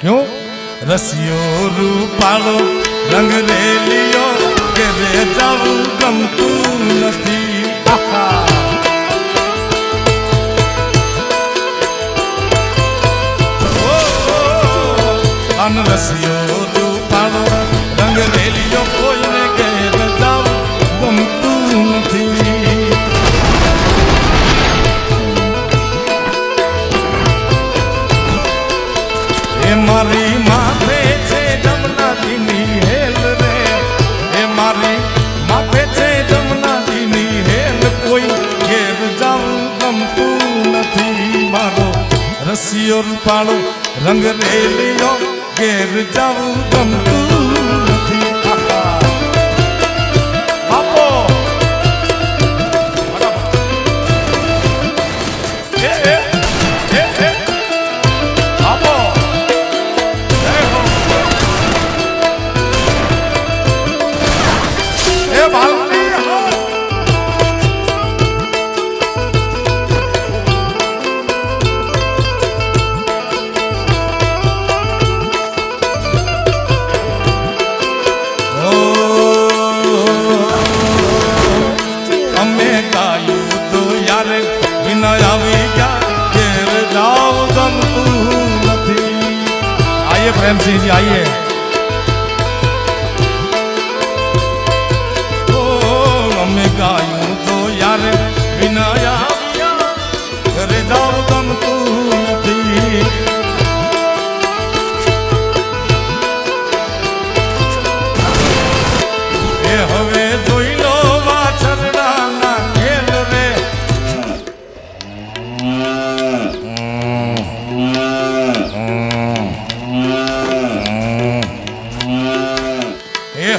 क्यों रसियो रूपालो रंग रेलियो के रे जाऊ गमतू नथी अन रसियो रूपालो रंग रेलियो कोई ने घेर जाऊ गमतू नथी मारी माथे छे जमुना दीनी हेल रे ए मारी माथे छे जमुना दीनी हेल कोई घेर जाऊं गमतू नथी मारो रसियो रूपालो रंग रेलियो घेर जाऊं गमतू नथी बापो प्रेम सिंह जी आइए ओ हमें गायूं तो यार बिना करे जाओ गम तू नथी ए हवे जोई लो वाछरड़ा ना खेल रे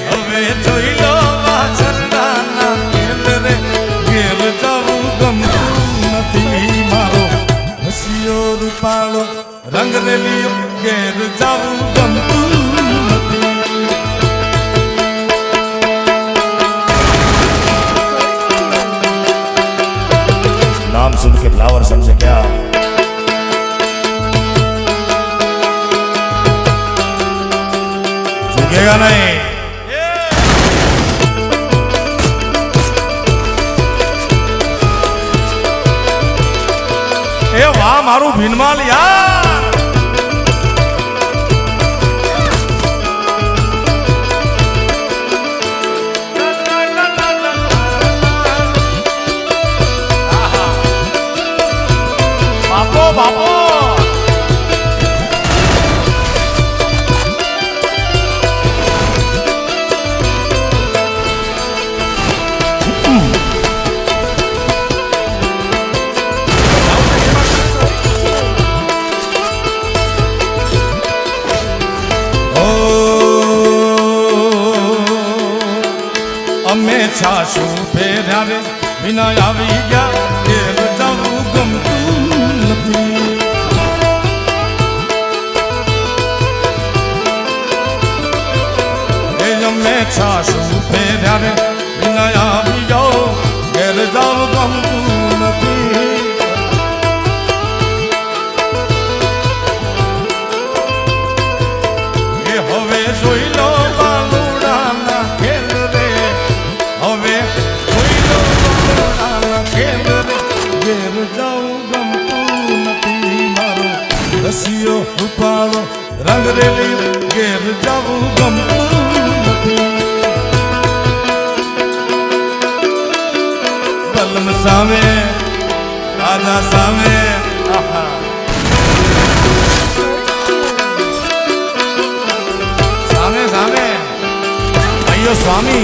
हवे जोई लो वाछरड़ा ना खेल रे घेर जाऊं गमतू नथी मारो रसियो रूपालो रंग रेलियो घेर जाऊं गमतू नथी नाम सुन के फ्लावर समझे क्या झुकेगा नहीं ए वाह मारू भीनमाल यार बापो बापो अमे छाशू फेर्या रे बिना आवी गया घेर जाऊं गमतू नथी ए अमे छाशू फेर्या रे बिना आवी गया घेर जाऊं गमतू नथी ए हवे जोई लो बालूड़ा ना खेल रे हवे जोई लो बालूड़ा ना खेल रे घेर जाऊं गमतू नथी मारो रसियो रूपालो रंग रेलियो घेर जाऊं गमतू नथी बलम सामे राजा सामे आहा सामे सामे अयो स्वामी